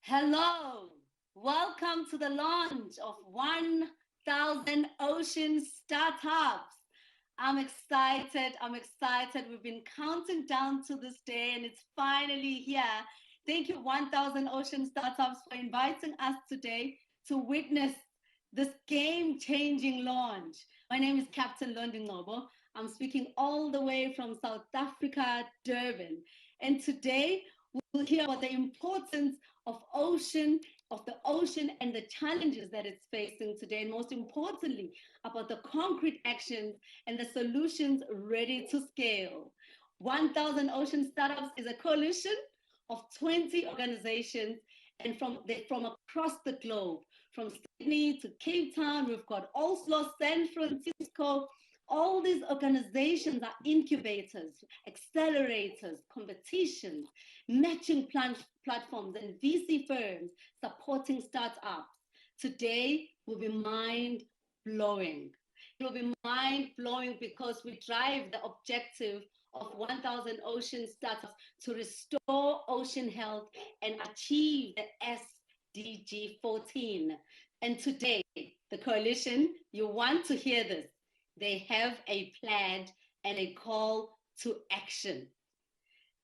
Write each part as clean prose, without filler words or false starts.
Hello, welcome to the launch of 1,000 Ocean Startups. I'm excited. I'm excited. We've been counting down to this day and it's finally here. Thank you, 1,000 Ocean Startups, for inviting us today to witness this game changing launch. My name is Captain Londinobo. I'm speaking all the way from South Africa, Durban. And today we'll hear about the importance of the ocean and the challenges that it's facing today, and most importantly, about the concrete actions and the solutions ready to scale. 1,000 Ocean Startups is a coalition of 20 organizations and from across the globe, from Sydney to Cape Town. We've got Oslo, San Francisco. All these organizations are incubators, accelerators, competitions, matching platforms, and VC firms supporting startups. Today will be mind blowing. It will be mind blowing because we drive the objective of 1,000 ocean startups to restore ocean health and achieve the SDG 14. And today, the coalition, you want to hear this. They have a plan and a call to action.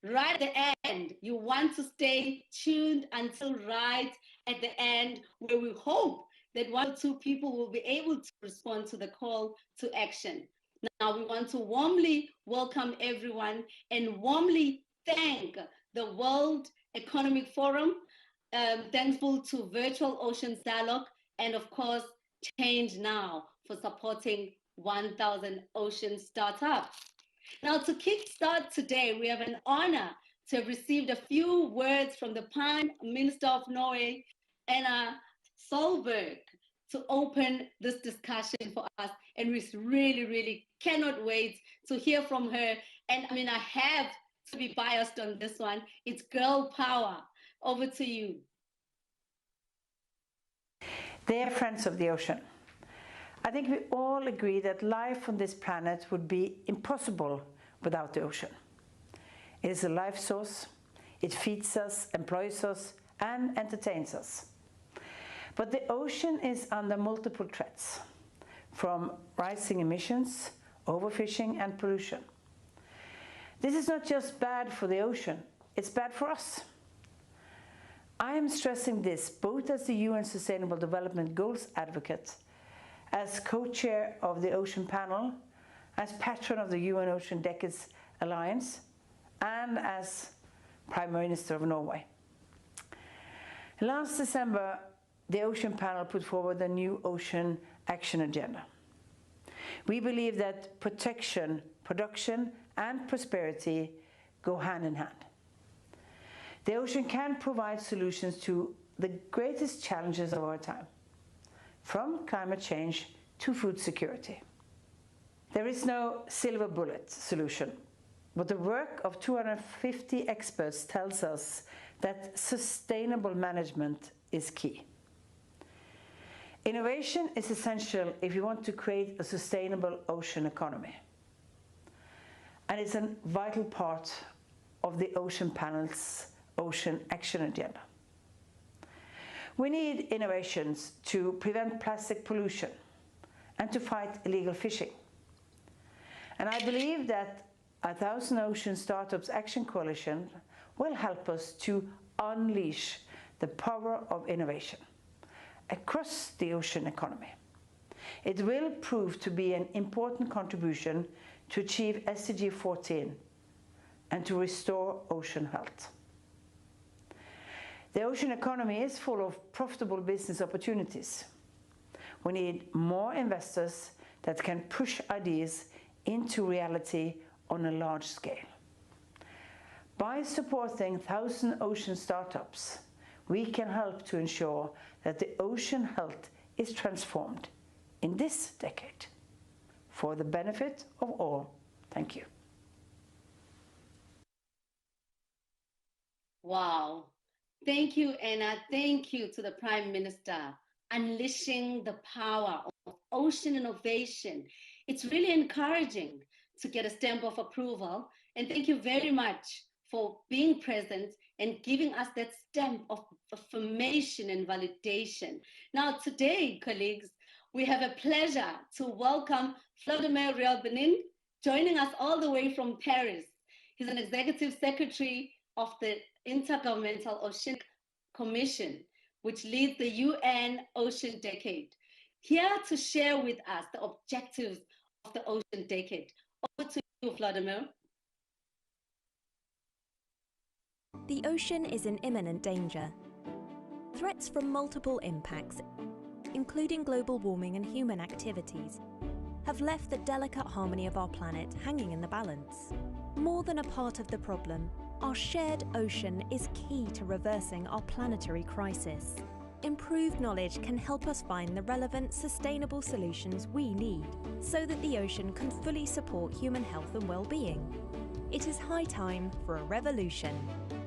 Right at the end, you want to stay tuned until right at the end, where we hope that one or two people will be able to respond to the call to action. Now, we want to warmly welcome everyone and warmly thank the World Economic Forum, thankful to Virtual Oceans Dialogue, and of course, ChangeNOW for supporting 1,000 Ocean Startups. Now, to kickstart today, we have an honor to have received a few words from the Prime Minister of Norway, Erna Solberg, to open this discussion for us. And we really, really cannot wait to hear from her. And I mean, I have to be biased on this one. It's girl power. Over to you. Dear friends of the ocean, I think we all agree that life on this planet would be impossible without the ocean. It is a life source. It feeds us, employs us, and entertains us. But the ocean is under multiple threats, from rising emissions, overfishing, and pollution. This is not just bad for the ocean, it's bad for us. I am stressing this both as the UN Sustainable Development Goals advocate, as co-chair of the Ocean Panel, as patron of the UN Ocean Decades Alliance, and as Prime Minister of Norway. Last December, the Ocean Panel put forward a new ocean action agenda. We believe that protection, production, and prosperity go hand in hand. The ocean can provide solutions to the greatest challenges of our time, from climate change to food security. There is no silver bullet solution, but the work of 250 experts tells us that sustainable management is key. Innovation is essential if you want to create a sustainable ocean economy. And it's a vital part of the Ocean Panel's Ocean Action Agenda. We need innovations to prevent plastic pollution and to fight illegal fishing. And I believe that 1,000 Ocean Startups Action Coalition will help us to unleash the power of innovation across the ocean economy. It will prove to be an important contribution to achieve SDG 14 and to restore ocean health. The ocean economy is full of profitable business opportunities. We need more investors that can push ideas into reality on a large scale. By supporting 1,000 ocean startups, we can help to ensure that the ocean health is transformed in this decade for the benefit of all. Thank you. Wow. Thank you, Erna. Thank you to the Prime Minister. Unleashing the power of ocean innovation. It's really encouraging to get a stamp of approval. And thank you very much for being present and giving us that stamp of affirmation and validation. Now, today, colleagues, we have a pleasure to welcome Vladimir Ryabinin, joining us all the way from Paris. He's an executive secretary of the Intergovernmental Oceanic Commission, which leads the UN Ocean Decade, here to share with us the objectives of the Ocean Decade. Over to you, Vladimir. The ocean is in imminent danger. Threats from multiple impacts, including global warming and human activities, have left the delicate harmony of our planet hanging in the balance. More than a part of the problem, our shared ocean is key to reversing our planetary crisis. Improved knowledge can help us find the relevant, sustainable solutions we need so that the ocean can fully support human health and well-being. It is high time for a revolution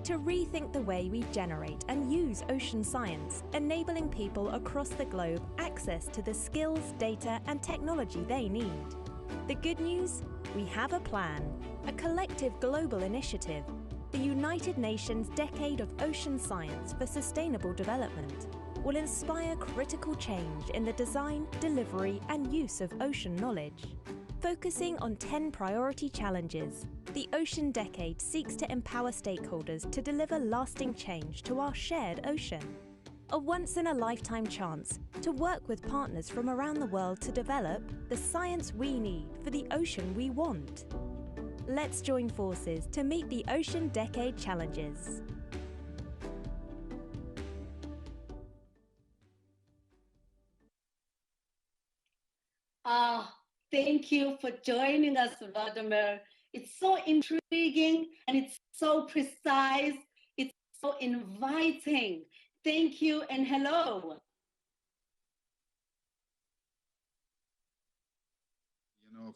to rethink the way we generate and use ocean science, enabling people across the globe access to the skills, data, and technology they need. The good news? We have a plan, a collective global initiative, the United Nations Decade of Ocean Science for Sustainable Development will inspire critical change in the design, delivery, and use of ocean knowledge. Focusing on 10 priority challenges, the Ocean Decade seeks to empower stakeholders to deliver lasting change to our shared ocean. A once-in-a-lifetime chance to work with partners from around the world to develop the science we need for the ocean we want. Let's join forces to meet the Ocean Decade challenges. Thank you for joining us, Vladimir. It's so intriguing and it's so precise. It's so inviting. Thank you and hello.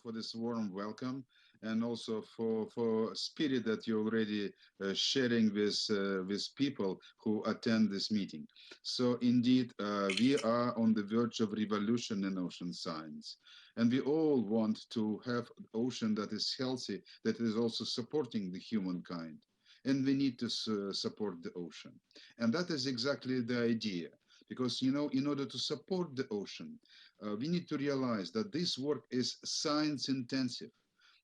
For this warm welcome and also for spirit that you're already sharing with people who attend this meeting. So indeed, we are on the verge of revolution in ocean science. And we all want to have an ocean that is healthy, that is also supporting the humankind. And we need to support the ocean. And that is exactly the idea. Because, in order to support the ocean, we need to realize that this work is science intensive.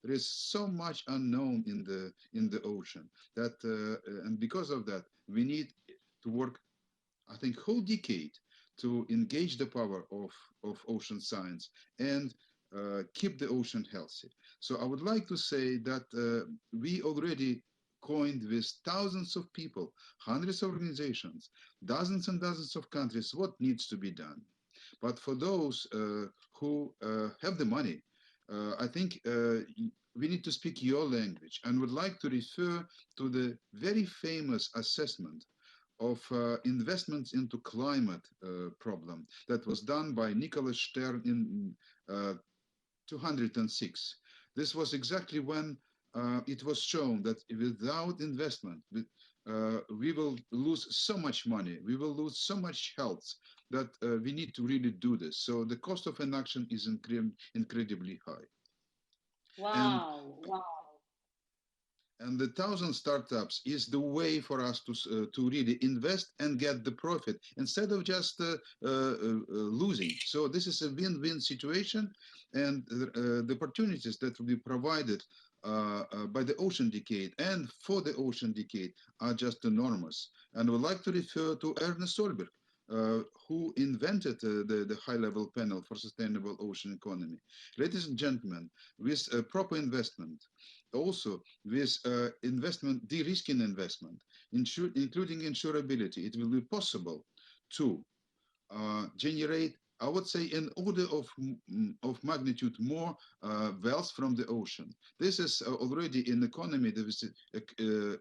There is so much unknown in the ocean that, and because of that, we need to work, I think, whole decade to engage the power of ocean science and keep the ocean healthy. So I would like to say that we already coined with thousands of people, hundreds of organizations, dozens and dozens of countries, what needs to be done. But for those who have the money, I think we need to speak your language and would like to refer to the very famous assessment of investments into climate problem that was done by Nicholas Stern in 2006. This was exactly when it was shown that without investment, we will lose so much money, we will lose so much health that we need to really do this. So the cost of inaction is incredibly high. Wow, wow. And the 1,000 startups is the way for us to really invest and get the profit instead of just losing. So this is a win-win situation, and the opportunities that will be provided by the Ocean Decade and for the Ocean Decade are just enormous. And I would like to refer to Erna Solberg, who invented the high-level panel for sustainable ocean economy. Ladies and gentlemen, with proper investment, also with investment, de-risking investment, including insurability, it will be possible to generate, I would say, an order of magnitude more wealth from the ocean. This is already an economy that is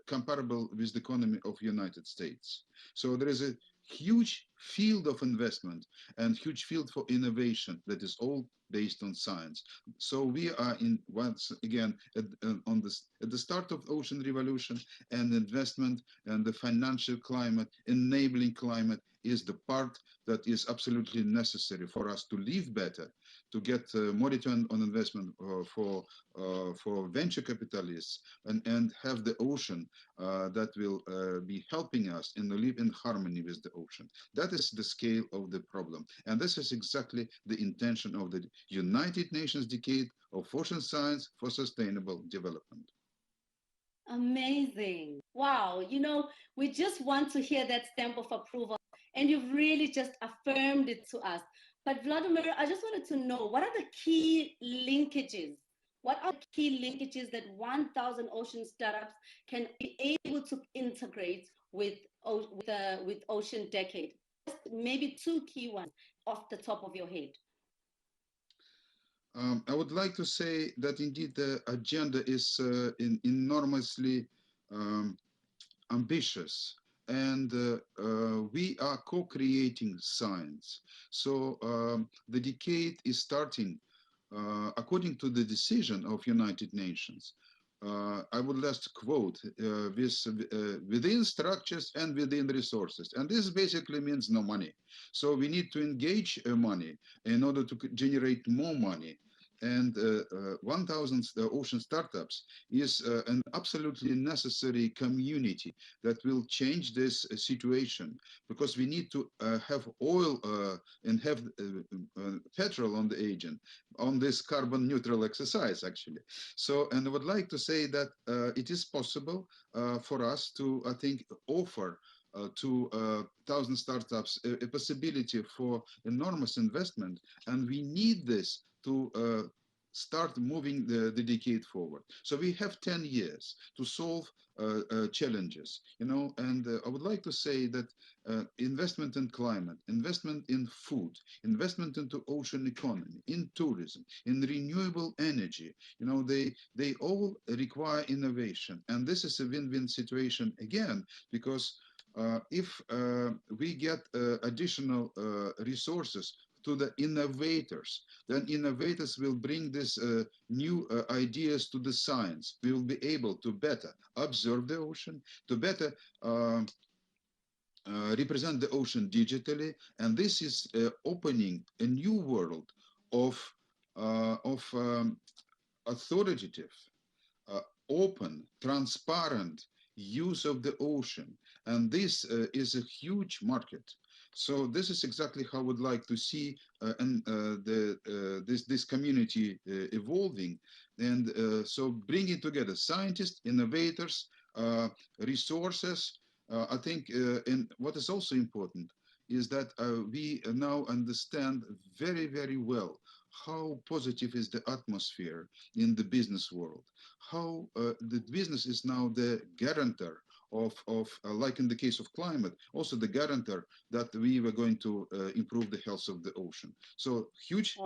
comparable with the economy of United States. So there is a huge field of investment and huge field for innovation that is all based on science. So we are once again at the start of ocean revolution, and investment and the financial climate, enabling climate, is the part that is absolutely necessary for us to live better, to get more return on investment for venture capitalists, and have the ocean that will be helping us and live in harmony with the ocean. That is the scale of the problem. And this is exactly the intention of the United Nations Decade of Ocean Science for Sustainable Development. Amazing. Wow. We just want to hear that stamp of approval, and you've really just affirmed it to us. But Vladimir, I just wanted to know, what are the key linkages? What are the key linkages that 1,000 ocean startups can be able to integrate with Ocean Decade? Just maybe two key ones off the top of your head. I would like to say that indeed the agenda is enormously ambitious, and we are co-creating science. So the decade is starting according to the decision of United Nations. I would just quote within structures and within resources. And this basically means no money. So we need to engage money in order to generate more money. And 1,000 ocean startups is an absolutely necessary community that will change this situation, because we need to have oil and have petrol on the engine on this carbon neutral exercise, actually. So, and I would like to say that it is possible for us to, I think, offer to 1,000 startups a possibility for enormous investment, and we need this to start moving the decade forward. So we have 10 years to solve challenges, and I would like to say that investment in climate, investment in food, investment into ocean economy, in tourism, in renewable energy, they all require innovation. And this is a win-win situation again, because if we get additional resources to the innovators, then innovators will bring these new ideas to the science. We will be able to better observe the ocean, to better represent the ocean digitally, and this is opening a new world of authoritative, open, transparent use of the ocean, and this is a huge market. So this is exactly how I would like to see this community evolving, and so bringing together scientists, innovators, resources. I think, and what is also important is that we now understand very, very well how positive is the atmosphere in the business world, how the business is now the guarantor of like in the case of climate, also the guarantor that we were going to improve the health of the ocean. So huge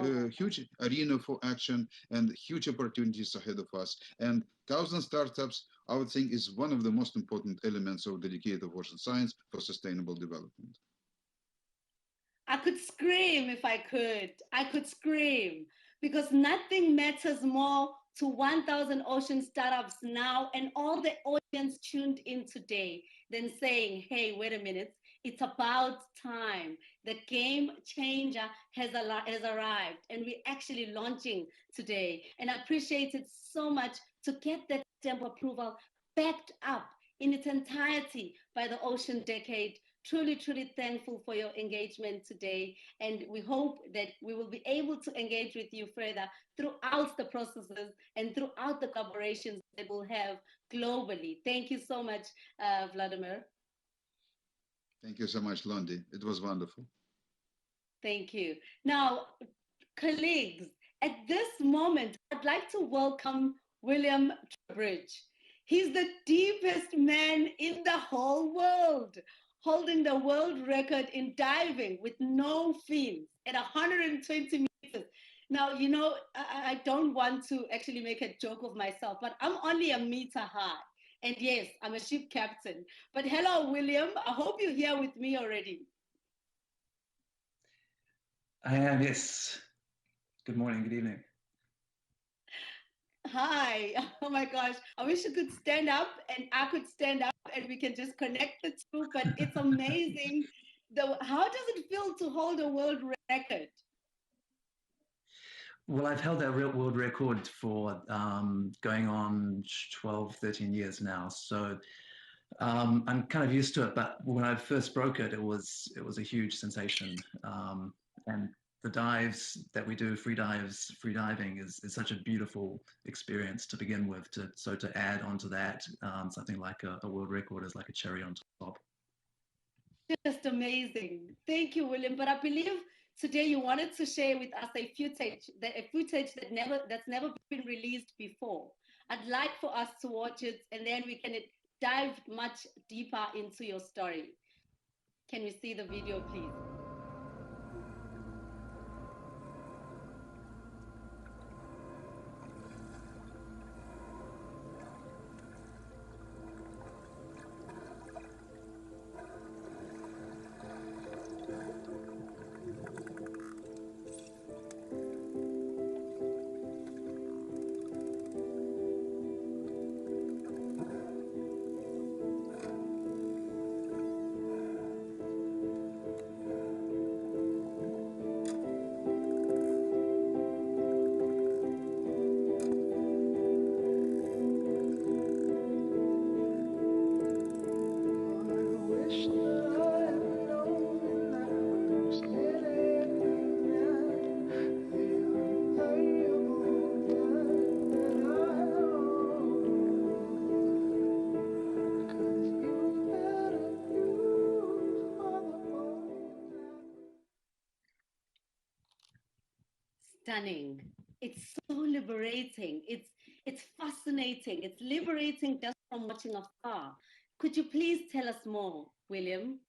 arena for action and huge opportunities ahead of us. And 1,000 startups, I would think, is one of the most important elements of the decade of ocean science for sustainable development. I could scream if I could. I could scream, because nothing matters more to 1,000 ocean startups now and all the audience tuned in today than saying, hey, wait a minute, it's about time. The game changer has arrived, and we're actually launching today. And I appreciate it so much to get that stamp of approval backed up in its entirety by the Ocean Decade. Truly, truly thankful for your engagement today. And we hope that we will be able to engage with you further throughout the processes and throughout the collaborations that we'll have globally. Thank you so much, Vladimir. Thank you so much, Londi. It was wonderful. Thank you. Now, colleagues, at this moment, I'd like to welcome William Trubridge. He's the deepest man in the whole world, holding the world record in diving with no fins at 120 meters. Now, I don't want to actually make a joke of myself, but I'm only a meter high. And yes, I'm a ship captain. But hello, William. I hope you're here with me already. I am, yes. Good morning, good evening. Hi. Oh my gosh. I wish you could stand up and I could stand up and we can just connect the two, but it's amazing How does it feel to hold a world record? Well, I've held that real world record for going on 12, 13 years now. So I'm kind of used to it. But when I first broke it, it was a huge sensation. And the dives that we do, freediving is such a beautiful experience to begin with. So to add onto that, something like a world record is like a cherry on top. Just amazing. Thank you, William. But I believe today you wanted to share with us a footage that's never been released before. I'd like for us to watch it, and then we can dive much deeper into your story. Can we see the video, please? Stunning. It's so liberating. It's fascinating. It's liberating just from watching afar. Could you please tell us more, William?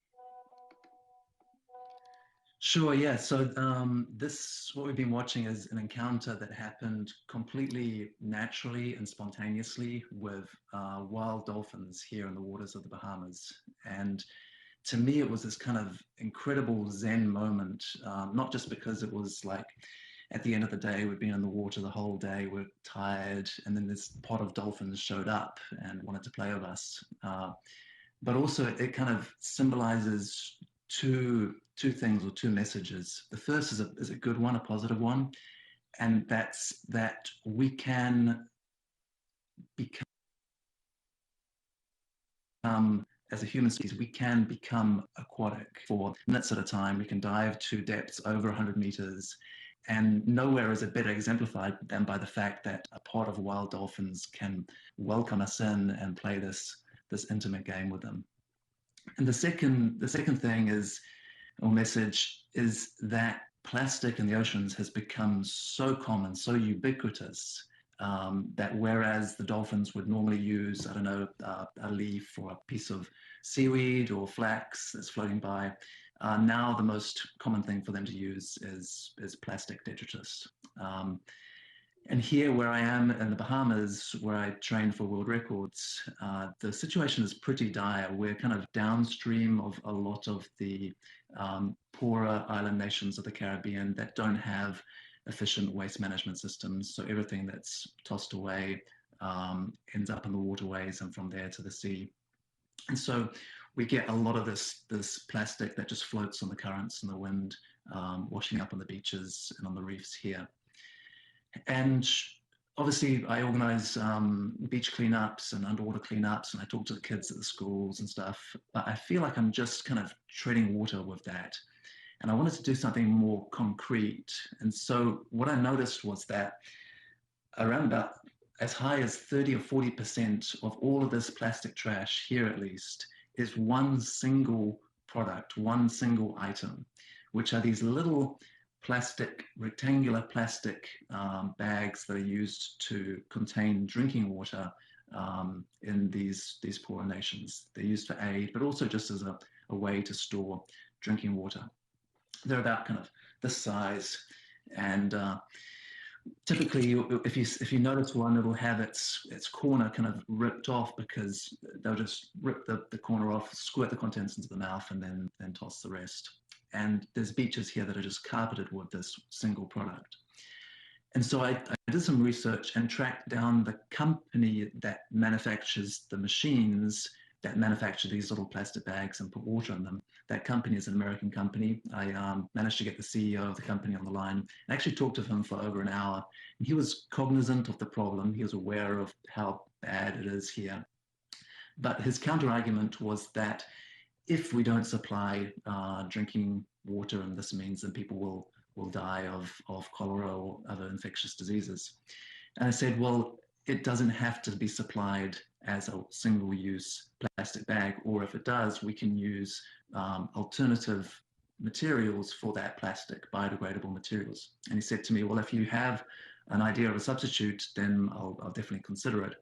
Sure, yeah. So what we've been watching is an encounter that happened completely naturally and spontaneously with wild dolphins here in the waters of the Bahamas. And to me, it was this kind of incredible Zen moment, not just because it was like, at the end of the day, we'd been in the water the whole day, we're tired, and then this pod of dolphins showed up and wanted to play with us. But also it kind of symbolizes two things or two messages. The first is a good one, a positive one, and that's that we can become, as a human species, we can become aquatic for minutes at a time. We can dive to depths over 100 meters. And nowhere is it better exemplified than by the fact that a pod of wild dolphins can welcome us in and play this intimate game with them. And the second thing is, or message, is that plastic in the oceans has become so common, so ubiquitous, that whereas the dolphins would normally use, I don't know, a leaf or a piece of seaweed or flax that's floating by, now the most common thing for them to use is plastic detritus. And here where I am in the Bahamas, where I train for world records, the situation is pretty dire. We're kind of downstream of a lot of the poorer island nations of the Caribbean that don't have efficient waste management systems. So everything that's tossed away ends up in the waterways and from there to the sea. And so we get a lot of this plastic that just floats on the currents and the wind, washing up on the beaches and on the reefs here. And obviously I organize beach cleanups and underwater cleanups, and I talk to the kids at the schools and stuff, but I feel like I'm just kind of treading water with that. And I wanted to do something more concrete. And so what I noticed was that around about as high as 30 or 40% of all of this plastic trash here, at least, is one single product, one single item, which are these little rectangular plastic bags that are used to contain drinking water in these poorer nations. They're used for aid, but also just as a way to store drinking water. They're about kind of this size, and typically, if you notice one, it'll have its corner kind of ripped off, because they'll just rip the corner off, squirt the contents into the mouth, and then toss the rest. And there's beaches here that are just carpeted with this single product. And so I did some research and tracked down the company that manufactures the machines that manufacture these little plastic bags and put water in them. That company is an American company. I managed to get the CEO of the company on the line and actually talked to him for over an hour. And he was cognizant of the problem. He was aware of how bad it is here. But his counter argument was that if we don't supply drinking water, and this means that people will die of cholera or other infectious diseases. And I said, well, it doesn't have to be supplied as a single-use plastic bag, or if it does, we can use alternative materials for that plastic, biodegradable materials. And he said to me, well, if you have an idea of a substitute, then I'll definitely consider it.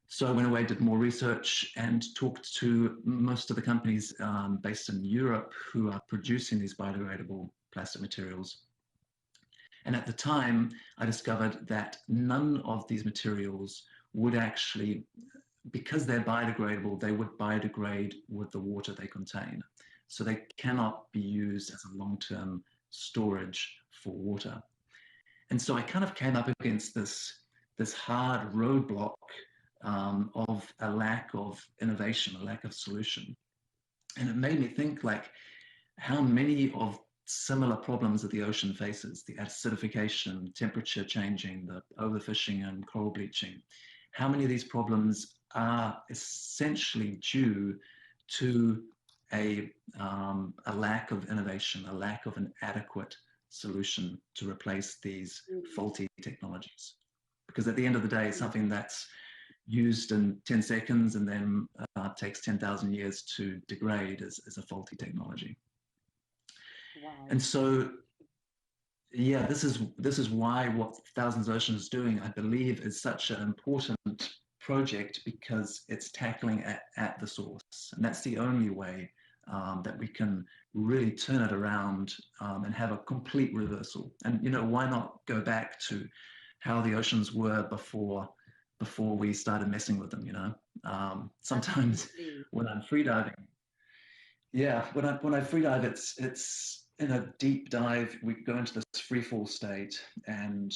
So I went away, did more research, and talked to most of the companies based in Europe who are producing these biodegradable plastic materials. And at the time, I discovered that none of these materials would actually, because they're biodegradable, they would biodegrade with the water they contain. So they cannot be used as a long-term storage for water. And so I kind of came up against this hard roadblock of a lack of innovation, a lack of solution. And it made me think, like, how many of similar problems that the ocean faces, the acidification, temperature changing, the overfishing and coral bleaching, how many of these problems are essentially due to a lack of innovation, a lack of an adequate solution to replace these faulty technologies. Because at the end of the day, something that's used in 10 seconds and then takes 10,000 years to degrade is a faulty technology. Wow. And so, yeah, this is why what Thousands Oceans is doing, I believe, is such an important project, because it's tackling at the source. And that's the only way that we can really turn it around and have a complete reversal. And, you know, why not go back to how the oceans were before we started messing with them, you know? Sometimes when I'm freediving, when I freedive, it's in a deep dive, we go into this free fall state, and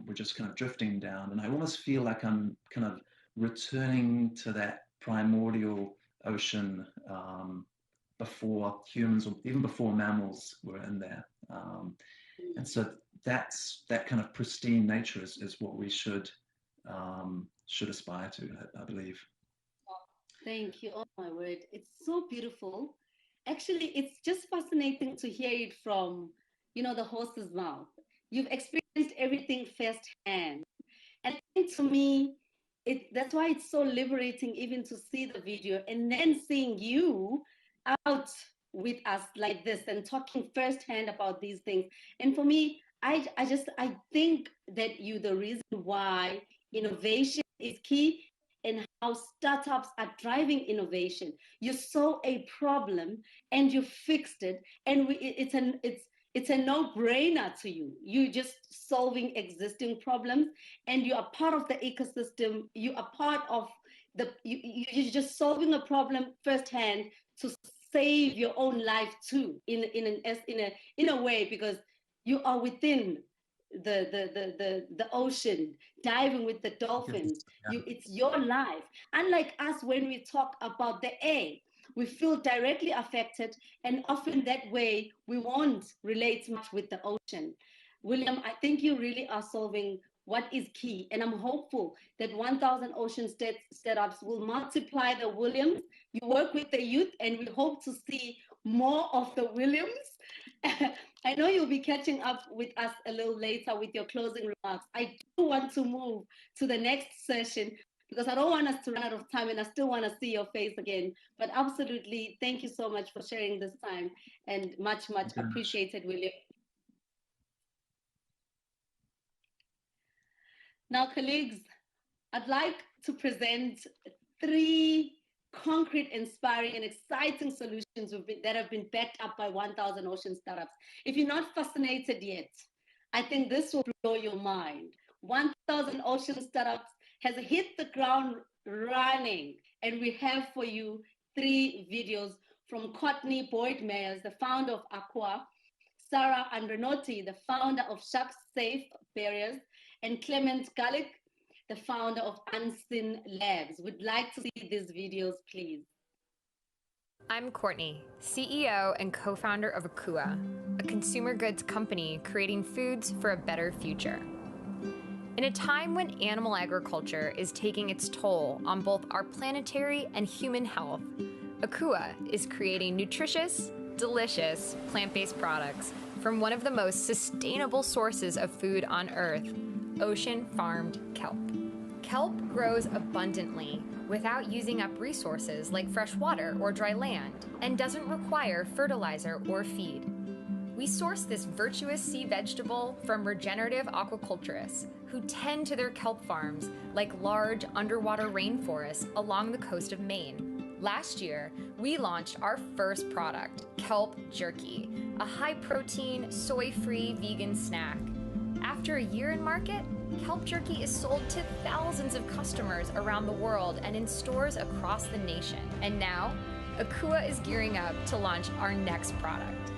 we're just kind of drifting down. And I almost feel like I'm kind of returning to that primordial ocean before humans, or even before mammals were in there. And so that kind of pristine nature is what we should aspire to, I believe. Thank you. Oh my word. It's so beautiful. Actually, it's just fascinating to hear it from, you know, the horse's mouth. You've experienced everything firsthand. And I think, to me, that's why it's so liberating even to see the video and then seeing you out with us like this and talking firsthand about these things. And for me, I think that you're the reason why innovation is key, and how startups are driving innovation. You saw a problem and you fixed it, and it's a no-brainer to you. You're just solving existing problems, and you are part of the ecosystem. You are part of you're just solving a problem firsthand to save your own life too, in a way, because you are within the ocean, diving with the dolphins. Yeah. It's your life. Unlike us, when we talk about the air, we feel directly affected, and often that way we won't relate much with the ocean. William, I think you really are solving what is key, and I'm hopeful that 1,000 Ocean Startups will multiply the Williams. You work with the youth, and we hope to see more of the Williams. I know you'll be catching up with us a little later with your closing remarks. I do want to move to the next session, because I don't want us to run out of time, and I still want to see your face again. But absolutely, thank you so much for sharing this time, and much, much appreciated, William. Now, colleagues, I'd like to present 3 concrete, inspiring, and exciting solutions that have been backed up by 1,000 Ocean Startups. If you're not fascinated yet, I think this will blow your mind. 1,000 Ocean Startups has hit the ground running, and we have for you 3 videos from Courtney Boyd-Meyers, the founder of Aqua, Sarah Andrenotti, the founder of Shark Safe Barriers, and Clement Gallic, the founder of Unseen Labs. Would like to see these videos, please. I'm Courtney, CEO and co-founder of Akua, a consumer goods company creating foods for a better future. In a time when animal agriculture is taking its toll on both our planetary and human health, Akua is creating nutritious, delicious, plant-based products from one of the most sustainable sources of food on Earth, ocean-farmed kelp. Kelp grows abundantly without using up resources like fresh water or dry land, and doesn't require fertilizer or feed. We source this virtuous sea vegetable from regenerative aquaculturists who tend to their kelp farms like large underwater rainforests along the coast of Maine. Last year, we launched our first product, Kelp Jerky, a high-protein, soy-free vegan snack. After a year in market, Kelp Jerky is sold to thousands of customers around the world and in stores across the nation. And now, Akua is gearing up to launch our next product,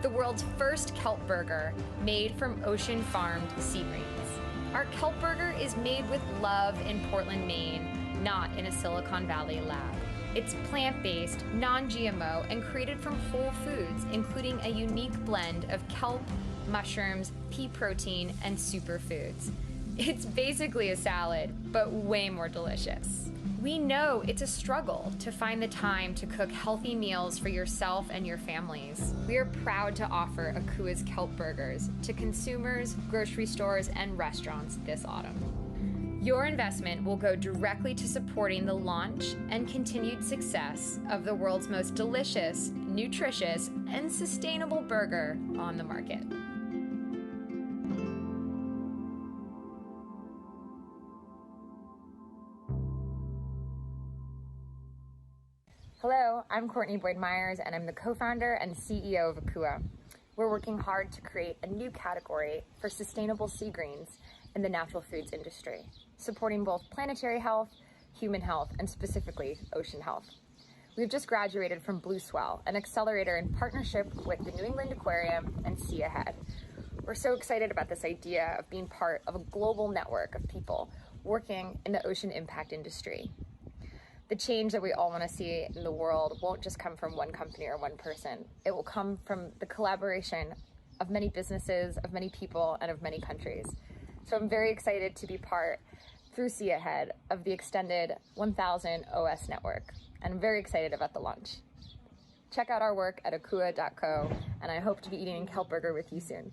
the world's first kelp burger made from ocean-farmed sea greens. Our kelp burger is made with love in Portland, Maine, not in a Silicon Valley lab. It's plant-based, non-GMO, and created from whole foods, including a unique blend of kelp, mushrooms, pea protein, and superfoods. It's basically a salad, but way more delicious. We know it's a struggle to find the time to cook healthy meals for yourself and your families. We are proud to offer Akua's Kelp Burgers to consumers, grocery stores, and restaurants this autumn. Your investment will go directly to supporting the launch and continued success of the world's most delicious, nutritious, and sustainable burger on the market. Hello, I'm Courtney Boyd-Myers, and I'm the co-founder and CEO of Akua. We're working hard to create a new category for sustainable sea greens in the natural foods industry, supporting both planetary health, human health, and specifically ocean health. We've just graduated from Blue Swell, an accelerator in partnership with the New England Aquarium and Sea Ahead. We're so excited about this idea of being part of a global network of people working in the ocean impact industry. The change that we all want to see in the world won't just come from one company or one person. It will come from the collaboration of many businesses, of many people, and of many countries. So I'm very excited to be part, through Sea Ahead, of the extended 1000 OS network. And I'm very excited about the launch. Check out our work at akua.co, and I hope to be eating a kelp burger with you soon.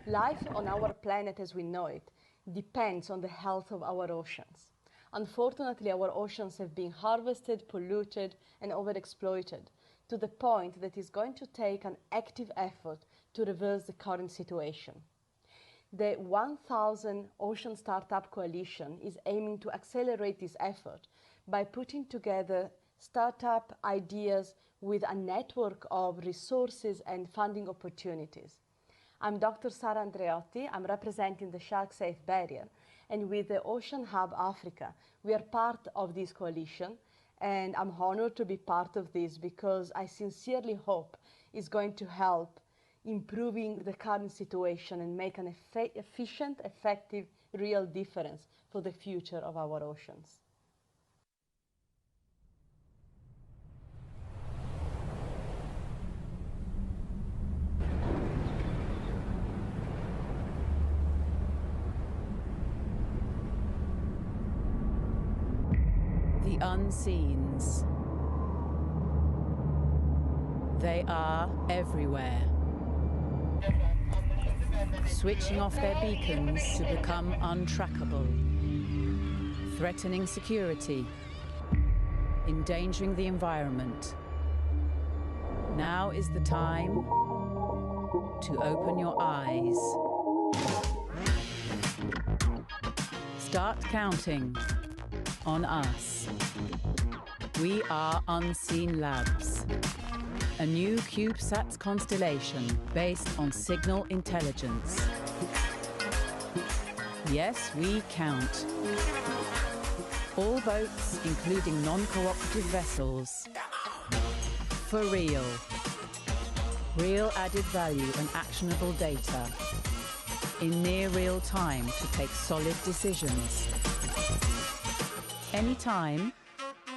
Life on our planet as we know it depends on the health of our oceans. Unfortunately, our oceans have been harvested, polluted, and overexploited to the point that it's going to take an active effort to reverse the current situation. The 1,000 Ocean Startup Coalition is aiming to accelerate this effort by putting together startup ideas with a network of resources and funding opportunities. I'm Dr. Sara Andreotti. I'm representing the Shark Safe Barrier, and with the Ocean Hub Africa, we are part of this coalition, and I'm honored to be part of this because I sincerely hope it's going to help improving the current situation and make an efficient, effective, real difference for the future of our oceans. The unseens. They are everywhere, switching off their beacons to become untrackable, threatening security, endangering the environment. Now is the time to open your eyes. Start counting on us. We are Unseen Labs, a new CubeSats constellation based on signal intelligence. Yes, we count. All boats, including non-cooperative vessels. For real. Real added value and actionable data. In near real time to take solid decisions. Anytime,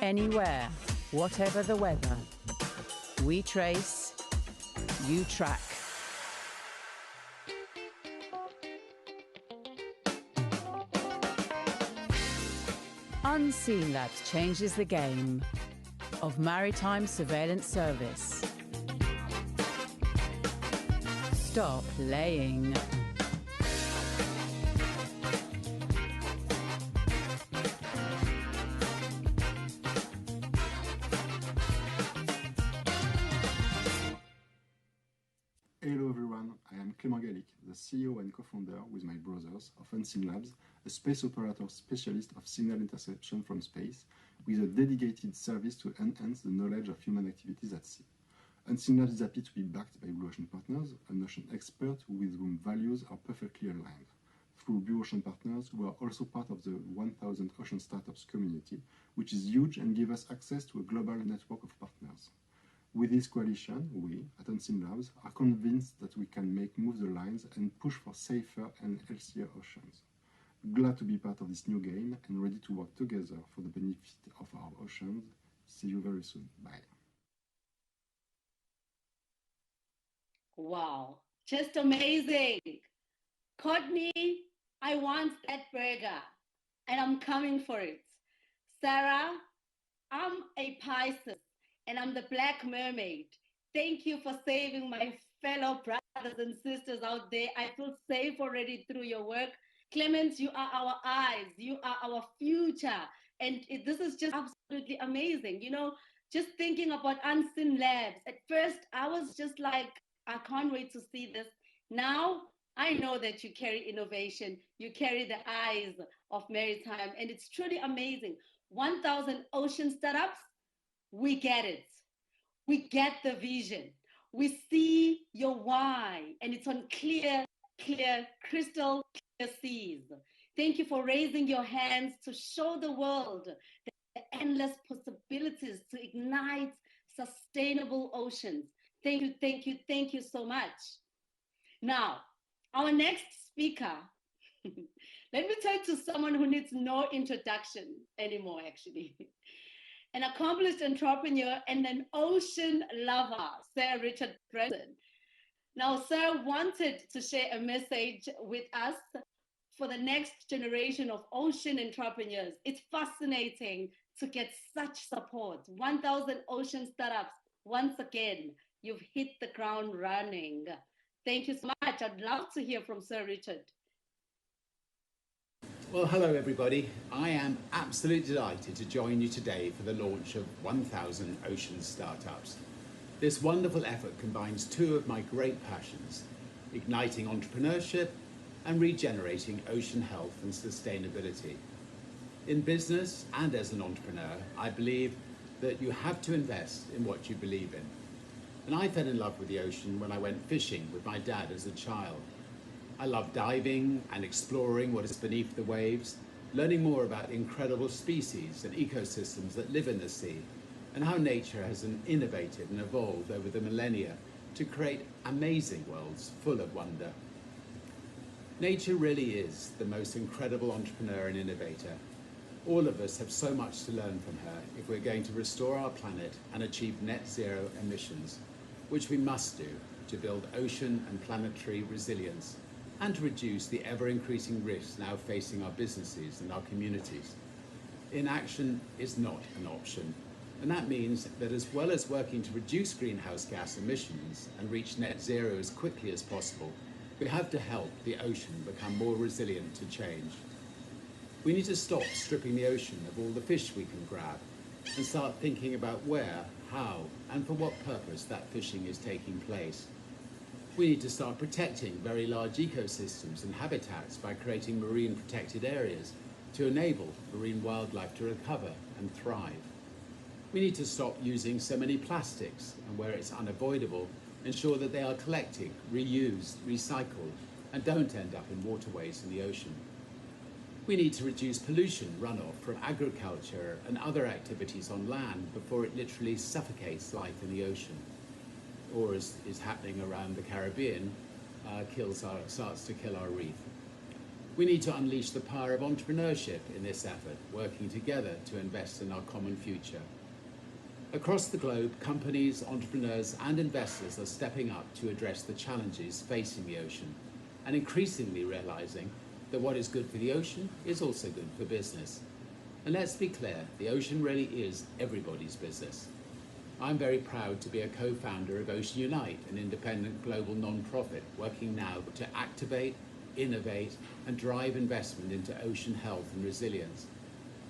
anywhere, whatever the weather. We trace, you track. Unseen Labs changes the game of maritime surveillance service. Stop laying. Hello everyone, I am Clément Gallic, the CEO and co-founder with my brothers of Unseen Labs, a space operator specialist of signal interception from space, with a dedicated service to enhance the knowledge of human activities at sea. Unseen Labs is happy to be backed by Blue Ocean Partners, an ocean expert with whom values are perfectly aligned. Through Blue Ocean Partners, we are also part of the 1,000 Ocean Startups community, which is huge and gives us access to a global network of partners. With this coalition, we, at Unseen Labs, are convinced that we can move the lines and push for safer and healthier oceans. Glad to be part of this new game and ready to work together for the benefit of our oceans. See you very soon. Bye. Wow, just amazing. Courtney, I want that burger and I'm coming for it. Sarah, I'm a Pisces and I'm the Black Mermaid. Thank you for saving my fellow brothers and sisters out there. I feel safe already through your work. Clemens, you are our eyes. You are our future. And this is just absolutely amazing. You know, just thinking about Unseen Labs. At first, I was just like, I can't wait to see this. Now, I know that you carry innovation. You carry the eyes of maritime. And it's truly amazing. 1,000 ocean startups. We get it. We get the vision. We see your why, and it's on clear, crystal clear seas. Thank you for raising your hands to show the world the endless possibilities to ignite sustainable oceans. Thank you so much. Now, our next speaker, let me turn to someone who needs no introduction anymore, actually. An accomplished entrepreneur and an ocean lover, Sir Richard Branson. Now, Sir wanted to share a message with us for the next generation of ocean entrepreneurs. It's fascinating to get such support. 1,000 ocean startups. Once again, you've hit the ground running. Thank you so much. I'd love to hear from Sir Richard. Well, hello everybody. I am absolutely delighted to join you today for the launch of 1,000 Ocean Startups. This wonderful effort combines two of my great passions, igniting entrepreneurship and regenerating ocean health and sustainability. In business and as an entrepreneur, I believe that you have to invest in what you believe in. And I fell in love with the ocean when I went fishing with my dad as a child. I love diving and exploring what is beneath the waves, learning more about incredible species and ecosystems that live in the sea, and how nature has innovated and evolved over the millennia to create amazing worlds full of wonder. Nature really is the most incredible entrepreneur and innovator. All of us have so much to learn from her if we're going to restore our planet and achieve net zero emissions, which we must do to build ocean and planetary resilience and to reduce the ever-increasing risks now facing our businesses and our communities. Inaction is not an option, and that means that as well as working to reduce greenhouse gas emissions and reach net zero as quickly as possible, we have to help the ocean become more resilient to change. We need to stop stripping the ocean of all the fish we can grab and start thinking about where, how, and for what purpose that fishing is taking place. We need to start protecting very large ecosystems and habitats by creating marine protected areas to enable marine wildlife to recover and thrive. We need to stop using so many plastics and where it's unavoidable, ensure that they are collected, reused, recycled, and don't end up in waterways in the ocean. We need to reduce pollution runoff from agriculture and other activities on land before it literally suffocates life in the ocean, or as is happening around the Caribbean, starts to kill our reef. We need to unleash the power of entrepreneurship in this effort, working together to invest in our common future. Across the globe, companies, entrepreneurs, and investors are stepping up to address the challenges facing the ocean, and increasingly realizing that what is good for the ocean is also good for business. And let's be clear, the ocean really is everybody's business. I'm very proud to be a co-founder of Ocean Unite, an independent global non-profit working now to activate, innovate, and drive investment into ocean health and resilience.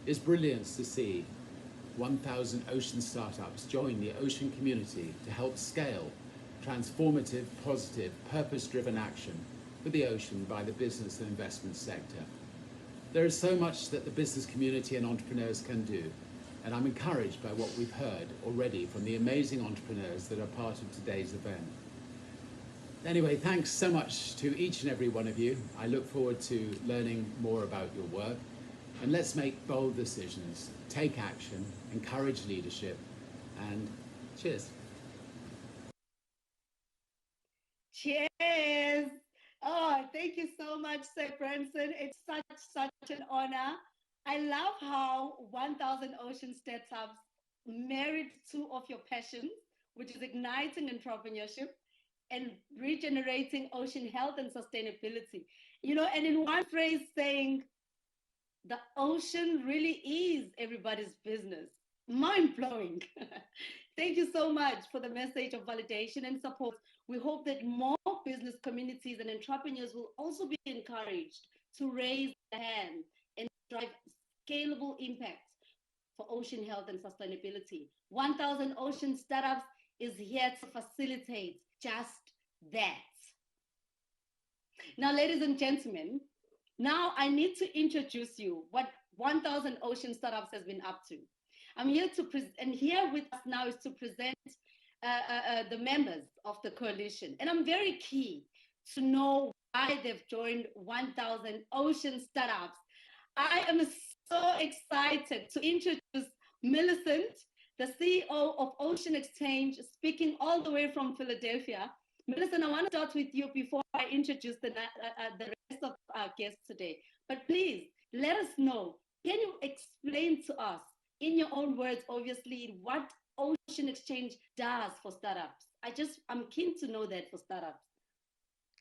It's brilliant to see 1,000 ocean startups join the ocean community to help scale transformative, positive, purpose-driven action for the ocean by the business and investment sector. There is so much that the business community and entrepreneurs can do, and I'm encouraged by what we've heard already from the amazing entrepreneurs that are part of today's event. Anyway, thanks so much to each and every one of you. I look forward to learning more about your work, and let's make bold decisions, take action, encourage leadership, and cheers. Cheers. Oh, thank you so much, Sir Branson. It's such an honor. I love how 1,000 Ocean Startups married two of your passions, which is igniting entrepreneurship and regenerating ocean health and sustainability. You know, and in one phrase saying, the ocean really is everybody's business. Mind-blowing. Thank you so much for the message of validation and support. We hope that more business communities and entrepreneurs will also be encouraged to raise their hand and drive scalable impact for ocean health and sustainability. 1,000 Ocean Startups is here to facilitate just that. Now, ladies and gentlemen, now I need to introduce you what 1,000 Ocean Startups has been up to. I'm here to present, and here with us now is to present the members of the coalition. And I'm very keen to know why they've joined 1,000 Ocean Startups. I am so excited to introduce Millicent, the CEO of Ocean Exchange, speaking all the way from Philadelphia. Millicent, I want to start with you before I introduce the rest of our guests today. But please, let us know, can you explain to us, in your own words, obviously, what Ocean Exchange does for startups? I'm keen to know that for startups.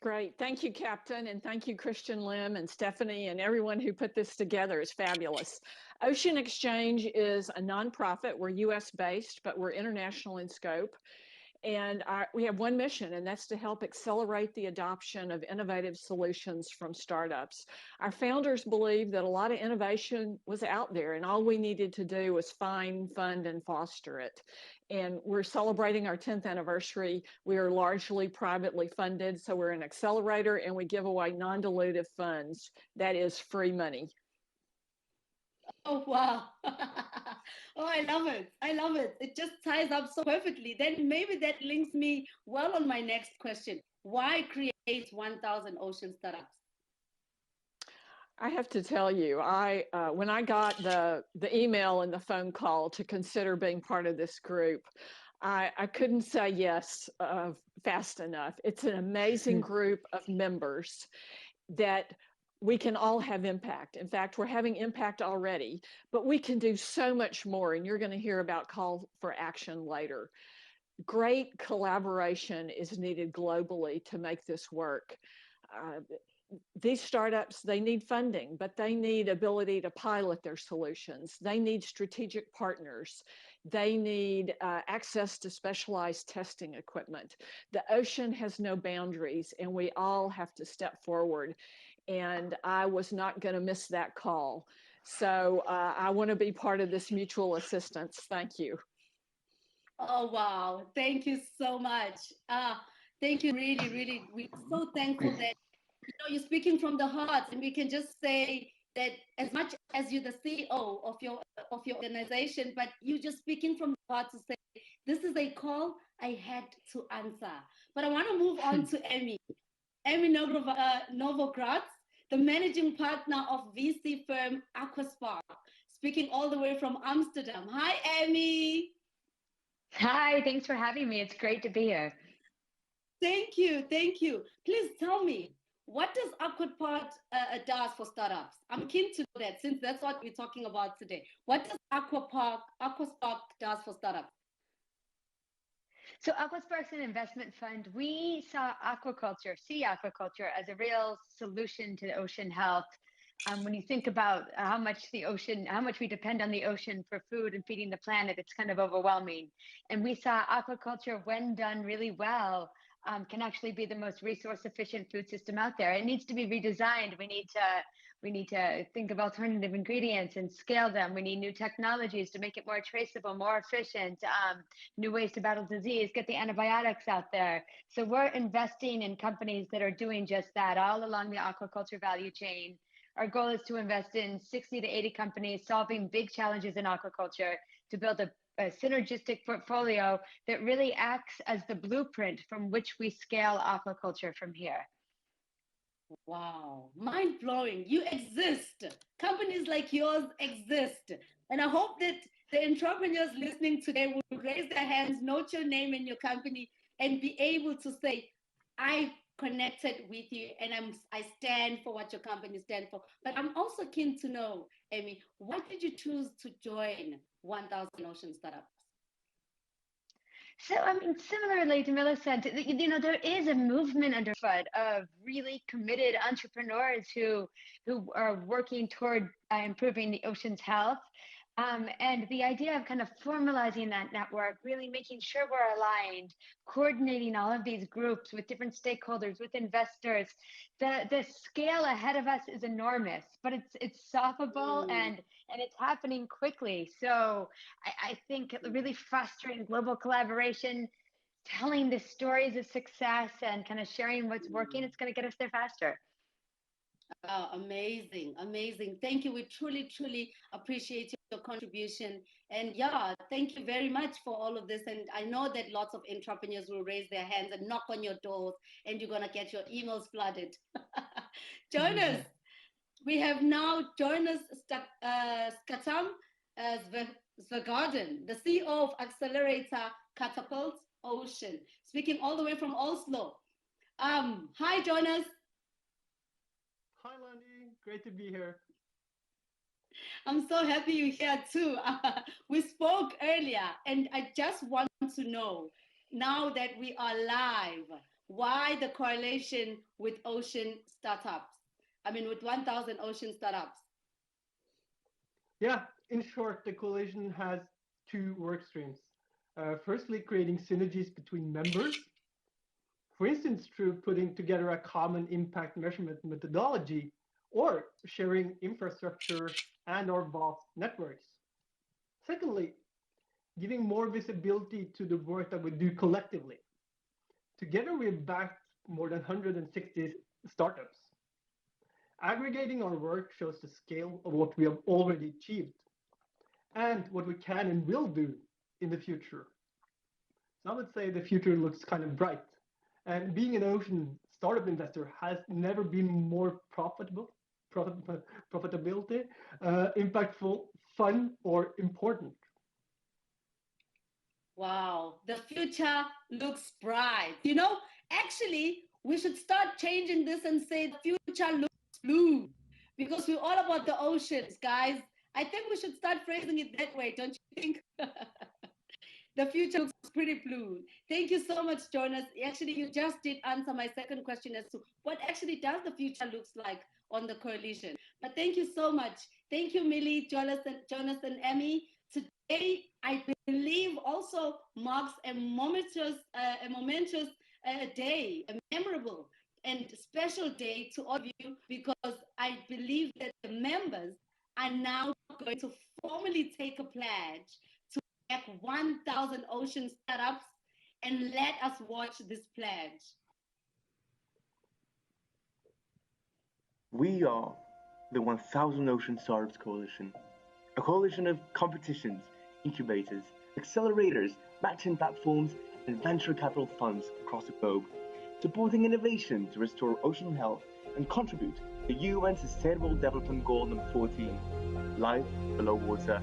Great. Thank you, Captain. And thank you, Christian Lim and Stephanie and everyone who put this together. It's fabulous. Ocean Exchange is a nonprofit. We're US based, but we're international in scope. And we have one mission, and that's to help accelerate the adoption of innovative solutions from startups. Our founders believed that a lot of innovation was out there, and all we needed to do was find, fund, and foster it. And we're celebrating our 10th anniversary. We are largely privately funded, so we're an accelerator, and we give away non-dilutive funds. That is free money. Oh, wow. Oh, I love it. I love it. It just ties up so perfectly. Then maybe that links me well on my next question. Why create 1,000 Ocean Startups? I have to tell you, when I got the email and the phone call to consider being part of this group, I couldn't say yes fast enough. It's an amazing group of members that we can all have impact. In fact, we're having impact already, but we can do so much more. And you're going to hear about call for action later. Great collaboration is needed globally to make this work. These startups, they need funding, but they need ability to pilot their solutions. They need strategic partners. They need access to specialized testing equipment. The ocean has no boundaries, and we all have to step forward. And I was not going to miss that call. So I want to be part of this mutual assistance. Thank you. Oh, wow. Thank you so much. Thank you. Really, really. We're so thankful that you're speaking from the heart, and we can just say that as much as you're the CEO of your organization, but you're just speaking from the heart to say, this is a call I had to answer. But I want to move on to Emmy Novogratz, the managing partner of VC firm Aquaspark, speaking all the way from Amsterdam. Hi, Emmy. Hi, thanks for having me. It's great to be here. Thank you. Thank you. Please tell me, what does Aquaspark does for startups? I'm keen to know that, since that's what we're talking about today. What does Aquaspark does for startups? So Aquaspark's an investment fund. We see aquaculture as a real solution to ocean health. When you think about how much we depend on the ocean for food and feeding the planet, it's kind of overwhelming. And we saw aquaculture, when done really well, can actually be the most resource efficient food system out there. It needs to be redesigned. We need to think of alternative ingredients and scale them. We need new technologies to make it more traceable, more efficient, new ways to battle disease, get the antibiotics out there. So we're investing in companies that are doing just that all along the aquaculture value chain. Our goal is to invest in 60 to 80 companies solving big challenges in aquaculture to build a synergistic portfolio that really acts as the blueprint from which we scale aquaculture from here. Wow, mind blowing. You exist. Companies like yours exist. And I hope that the entrepreneurs listening today will raise their hands, note your name and your company, and be able to say, I connected with you and I stand for what your company stands for. But I'm also keen to know, Emmy, why did you choose to join 1,000 Ocean Startups? So, similarly to Miller said, there is a movement underfoot of really committed entrepreneurs who are working toward improving the ocean's health. And the idea of kind of formalizing that network, really making sure we're aligned, coordinating all of these groups with different stakeholders, with investors. The scale ahead of us is enormous, but it's solvable and it's happening quickly. So I think really fostering global collaboration, telling the stories of success and kind of sharing what's working, it's going to get us there faster. Oh, amazing, amazing. Thank you. We truly, truly appreciate your contribution. And yeah, thank you very much for all of this. And I know that lots of entrepreneurs will raise their hands and knock on your doors, and you're going to get your emails flooded. Jonas, we have now Jonas Skatam Svergarden, the CEO of Accelerator Catapult Ocean, speaking all the way from Oslo. Hi, Jonas. Hi, Landy. Great to be here. I'm so happy you're here too. We spoke earlier, and I just want to know, now that we are live, why the correlation with ocean startups? With 1,000 ocean startups. Yeah, in short, the coalition has two work streams. Firstly, creating synergies between members, for instance, through putting together a common impact measurement methodology or sharing infrastructure and/or vast networks. Secondly, giving more visibility to the work that we do collectively. Together, we've backed more than 160 startups. Aggregating our work shows the scale of what we have already achieved and what we can and will do in the future. So I would say the future looks kind of bright. And being an ocean startup investor has never been more profitability, impactful, fun, or important. Wow, the future looks bright. Actually, we should start changing this and say the future looks blue because we're all about the oceans, guys. I think we should start phrasing it that way, don't you think? The future looks pretty blue. Thank you so much, Jonas. Actually, you just did answer my second question as to what actually does the future looks like on the coalition. But thank you so much. Thank you, Millie, Jonas, and Emmy. Today, I believe also marks a momentous day, a memorable and special day to all of you, because I believe that the members are now going to formally take a pledge to back 1,000 ocean startups, and let us watch this pledge. We are the 1,000 Ocean Startups Coalition, a coalition of competitions, incubators, accelerators, matching platforms, and venture capital funds across the globe, supporting innovation to restore ocean health and contribute to UN Sustainable Development Goal number 14, life below water.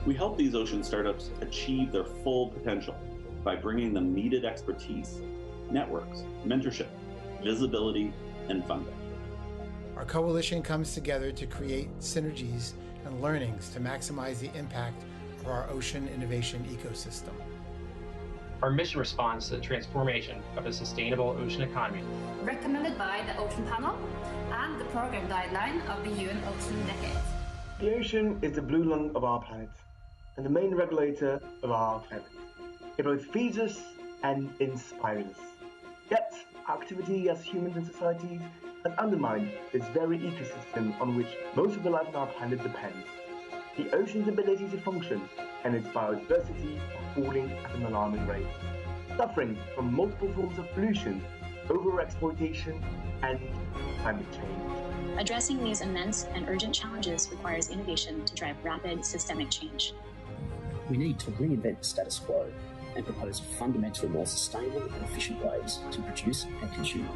We help these ocean startups achieve their full potential by bringing them needed expertise, networks, mentorship, visibility, and funding. Our coalition comes together to create synergies and learnings to maximize the impact of our ocean innovation ecosystem. Our mission responds to the transformation of a sustainable ocean economy. Recommended by the Ocean Panel and the program guideline of the UN Ocean Decade. The ocean is the blue lung of our planet and the main regulator of our planet. It both feeds us and inspires us. Yet, activity as humans and societies has undermined this very ecosystem on which most of the life on our planet depends. The ocean's ability to function and its biodiversity are falling at an alarming rate, suffering from multiple forms of pollution, overexploitation, and climate change. Addressing these immense and urgent challenges requires innovation to drive rapid systemic change. We need to reinvent the status quo and propose fundamentally more sustainable and efficient ways to produce and consume.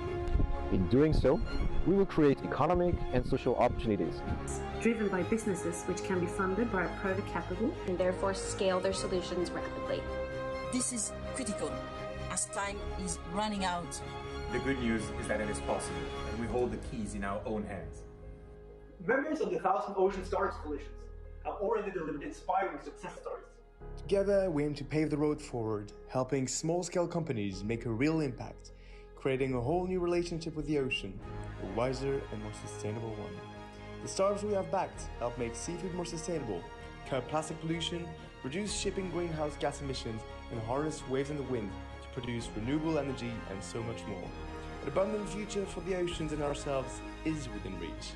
In doing so, we will create economic and social opportunities driven by businesses which can be funded by private capital and therefore scale their solutions rapidly. This is critical as time is running out. The good news is that it is possible, and we hold the keys in our own hands. Members of the 1,000 Ocean Startups Coalitions have already delivered inspiring success stories. Together, we aim to pave the road forward, helping small-scale companies make a real impact, creating a whole new relationship with the ocean, a wiser and more sustainable one. The startups we have backed help make seafood more sustainable, curb plastic pollution, reduce shipping greenhouse gas emissions, and harness waves in the wind to produce renewable energy and so much more. An abundant future for the oceans and ourselves is within reach.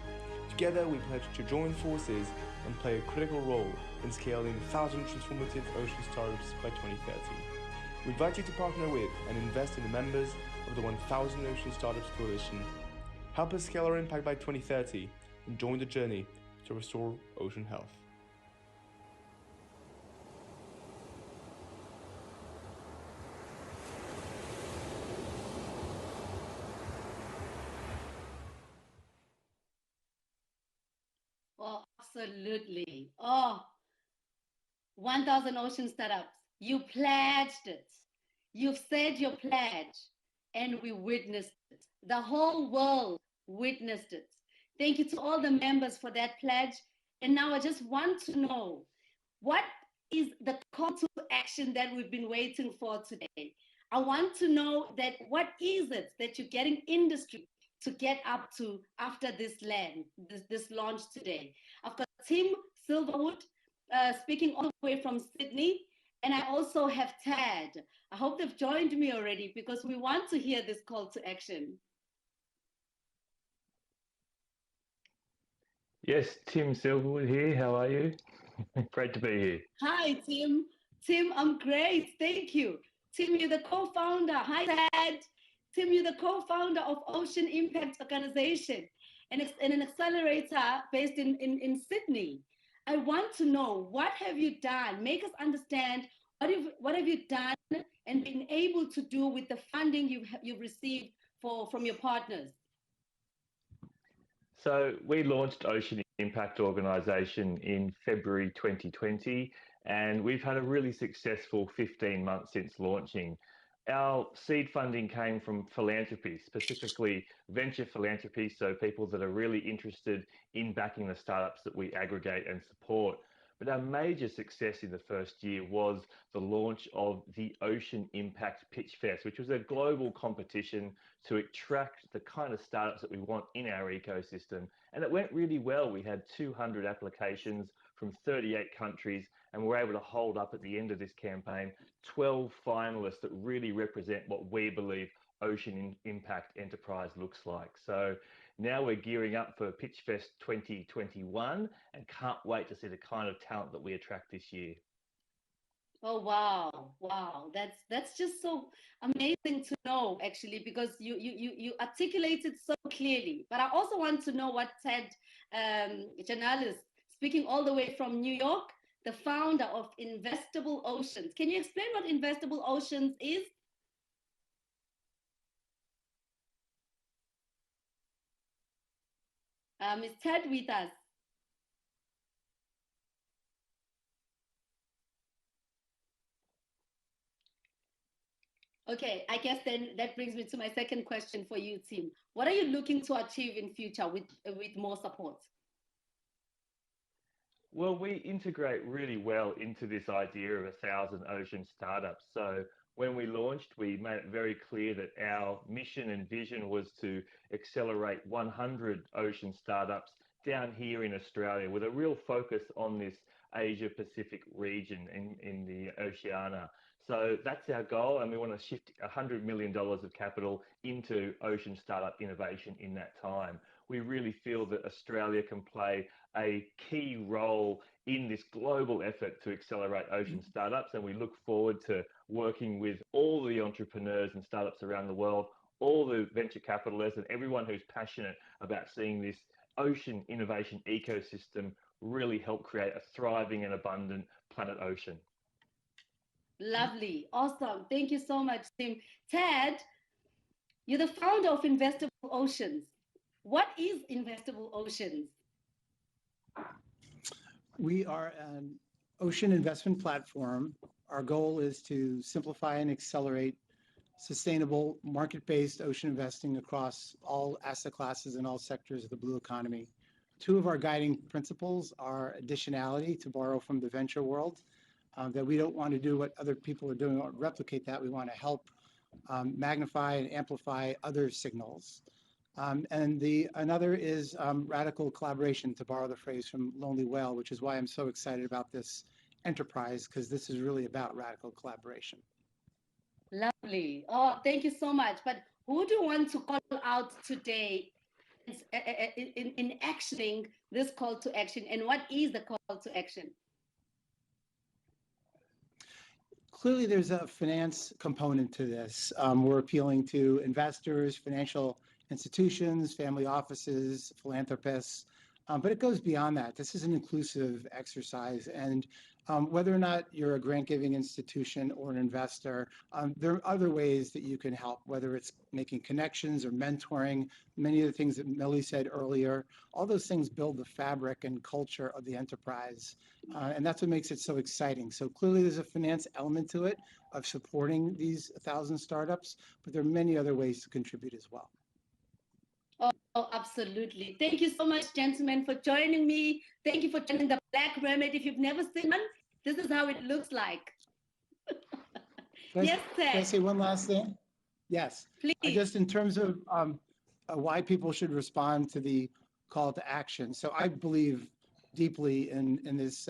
Together, we pledge to join forces and play a critical role in scaling 1,000 transformative ocean startups by 2030. We invite you to partner with and invest in the members of the 1,000 Ocean Startups Coalition. Help us scale our impact by 2030 and join the journey to restore ocean health. Oh, absolutely. Oh, 1,000 ocean startups. You pledged it. You've said your pledge, and we witnessed it. The whole world witnessed it. Thank you to all the members for that pledge. And now I just want to know, what is the call to action that we've been waiting for today? I want to know that what is it that you're getting industry to get up to after this launch today? I've got Tim Silverwood speaking all the way from Sydney, And I also have Ted. I hope they've joined me already because we want to hear this call to action. Yes, Tim Silverwood here. How are you? Great to be here. Hi, Tim. Tim, I'm great. Thank you. Tim, you're the co-founder. Hi, Ted. Tim, you're the co-founder of Ocean Impact Organization, and an accelerator based in Sydney. I want to know, what have you done? Make us understand what have you done and been able to do with the funding you've received from your partners? So we launched Ocean Impact Organisation in February 2020, and we've had a really successful 15 months since launching. Our seed funding came from philanthropy, specifically venture philanthropy, so people that are really interested in backing the startups that we aggregate and support. But our major success in the first year was the launch of the Ocean Impact Pitch Fest, which was a global competition to attract the kind of startups that we want in our ecosystem. And it went really well. We had 200 applications from 38 countries, and we're able to hold up at the end of this campaign 12 finalists that really represent what we believe Ocean Impact Enterprise looks like. So now we're gearing up for Pitch Fest 2021 and can't wait to see the kind of talent that we attract this year. Oh, wow. Wow. That's just so amazing to know, actually, because you articulated so clearly. But I also want to know what Ted journalist, speaking all the way from New York, the founder of Investable Oceans. Can you explain what Investable Oceans is? Is Ted with us? Okay, I guess then that brings me to my second question for you, Tim. What are you looking to achieve in future with more support? Well, we integrate really well into this idea of 1,000 ocean startups. So when we launched, we made it very clear that our mission and vision was to accelerate 100 ocean startups down here in Australia with a real focus on this Asia Pacific region in the Oceania. So that's our goal, and we want to shift $100 million of capital into ocean startup innovation in that time. We really feel that Australia can play a key role in this global effort to accelerate ocean startups, and we look forward to working with all the entrepreneurs and startups around the world, all the venture capitalists, and everyone who's passionate about seeing this ocean innovation ecosystem really help create a thriving and abundant planet ocean. Lovely. Awesome. Thank you so much, Tim. Ted, you're the founder of Investable Oceans. What is Investable Oceans? We are an ocean investment platform. Our goal is to simplify and accelerate sustainable market-based ocean investing across all asset classes and all sectors of the blue economy. Two of our guiding principles are additionality, to borrow from the venture world, that we don't want to do what other people are doing or replicate that. We want to help magnify and amplify other signals. And another is radical collaboration, to borrow the phrase from Lonely Whale, which is why I'm so excited about this enterprise, because this is really about radical collaboration. Lovely. Oh, thank you so much. But who do you want to call out today in actioning this call to action? And what is the call to action? Clearly, there's a finance component to this. We're appealing to investors, financial institutions, family offices, philanthropists, but it goes beyond that. This is an inclusive exercise, and whether or not you're a grant-giving institution or an investor, there are other ways that you can help, whether it's making connections or mentoring. Many of the things that Millie said earlier, all those things build the fabric and culture of the enterprise, and that's what makes it so exciting. So clearly there's a finance element to it of supporting these 1,000 startups, but there are many other ways to contribute as well. Oh, absolutely. Thank you so much, gentlemen, for joining me. Thank you for joining the Black Mermaid. If you've never seen one, this is how it looks like. Yes, Ted. Can I say one last thing? Yes. Please. Just in terms of why people should respond to the call to action. So I believe deeply in this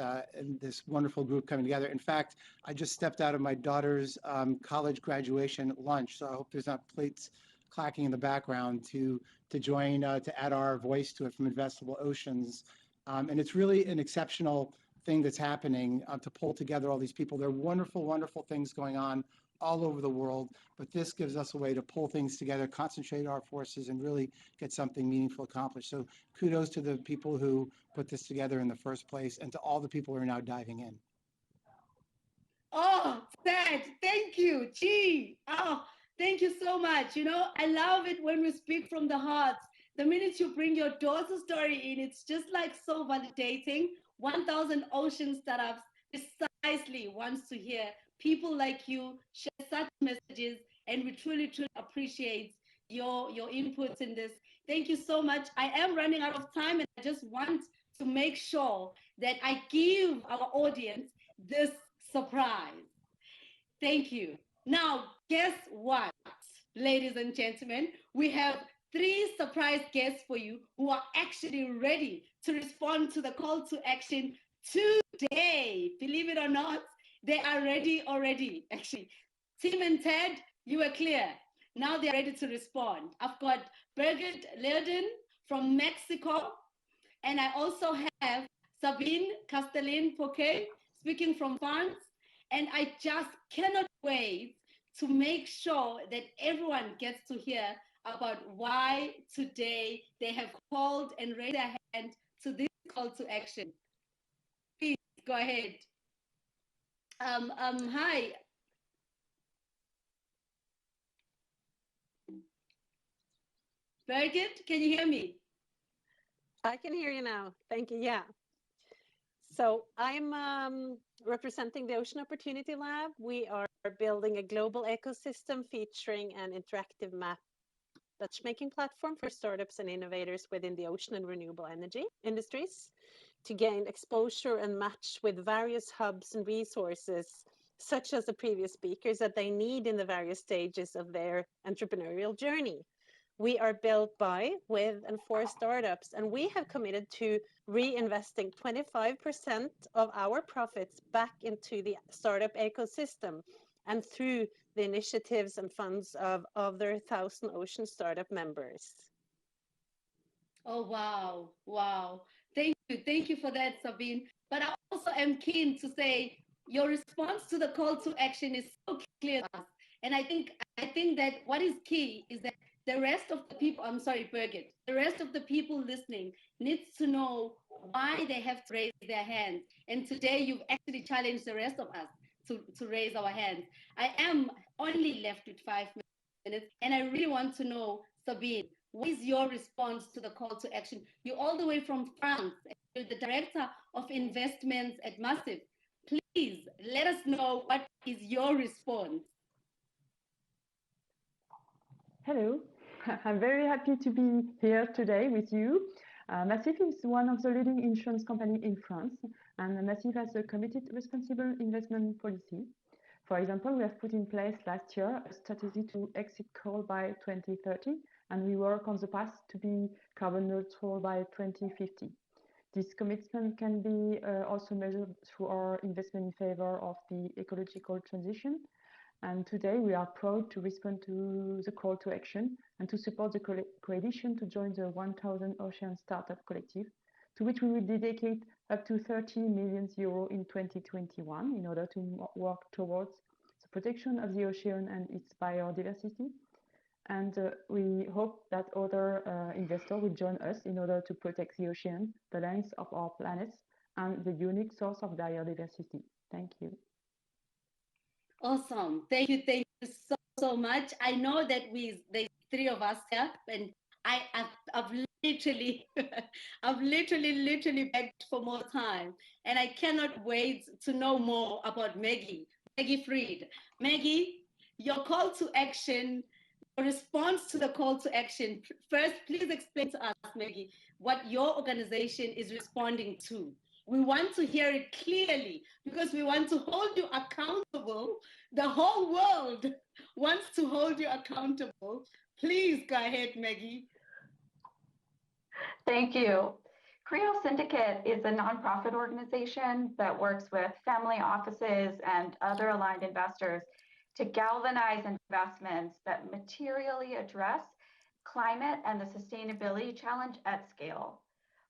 wonderful group coming together. In fact, I just stepped out of my daughter's college graduation lunch, so I hope there's not plates clacking in the background to join, to add our voice to it from Investable Oceans. And it's really an exceptional thing that's happening to pull together all these people. There are wonderful, wonderful things going on all over the world, but this gives us a way to pull things together, concentrate our forces, and really get something meaningful accomplished. So kudos to the people who put this together in the first place, and to all the people who are now diving in. Oh, Sad, thank you. Gee, oh, thank you so much. You know, I love it when we speak from the heart. The minute you bring your daughter's story in, it's just like so validating. 1,000 Ocean Startups precisely wants to hear people like you share such messages, and we truly, truly appreciate your inputs in this. Thank you so much. I am running out of time, and I just want to make sure that I give our audience this surprise. Thank you. Now, guess what, ladies and gentlemen? We have 3 surprise guests for you who are actually ready to respond to the call to action today. Believe it or not, they are ready already, actually. Tim and Ted, you were clear. Now they're ready to respond. I've got Birgit Leerden from Mexico, and I also have Sabine Castellin-Poquet speaking from France. And I just cannot wait to make sure that everyone gets to hear about why today they have called and raised their hand to this call to action. Please go ahead. Hi. Birgit, can you hear me? I can hear you now. Thank you. Yeah. So I'm representing the Ocean Opportunity Lab. We are building a global ecosystem featuring an interactive matchmaking platform for startups and innovators within the ocean and renewable energy industries to gain exposure and match with various hubs and resources, such as the previous speakers, that they need in the various stages of their entrepreneurial journey. We are built by, with, and for startups, and we have committed to reinvesting 25% of our profits back into the startup ecosystem and through the initiatives and funds of other 1,000 Ocean Startup members. Oh, wow. Wow. Thank you for that, Sabine. But I also am keen to say your response to the call to action is so clear to us. And I think that what is key is that the rest of the people, I'm sorry, Birgit, the rest of the people listening needs to know why they have to raise their hands. And today you've actually challenged the rest of us to raise our hands. I am only left with 5 minutes, and I really want to know, Sabine, what is your response to the call to action? You're all the way from France, you're the Director of Investments at Massive. Please let us know what is your response. Hello, I'm very happy to be here today with you. Massive is one of the leading insurance companies in France, and Massive has a committed responsible investment policy. For example, we have put in place last year a strategy to exit coal by 2030, and we work on the path to be carbon neutral by 2050. This commitment can be also measured through our investment in favor of the ecological transition. And today we are proud to respond to the call to action and to support the coalition to join the 1,000 Ocean Startup Collective, to which we will dedicate up to 30 million euros in 2021 in order to work towards the protection of the ocean and its biodiversity. And we hope that other investors will join us in order to protect the ocean, the lands of our planet, and the unique source of biodiversity. Thank you. Awesome. Thank you so much. I know that there's 3 of us here, and I've literally begged for more time, and I cannot wait to know more about Maggie Fried. Maggie, your call to action, your response to the call to action. First, please explain to us, Maggie, what your organization is responding to. We want to hear it clearly because we want to hold you accountable. The whole world wants to hold you accountable. Please go ahead, Maggie. Thank you. CREO Syndicate is a nonprofit organization that works with family offices and other aligned investors to galvanize investments that materially address climate and the sustainability challenge at scale.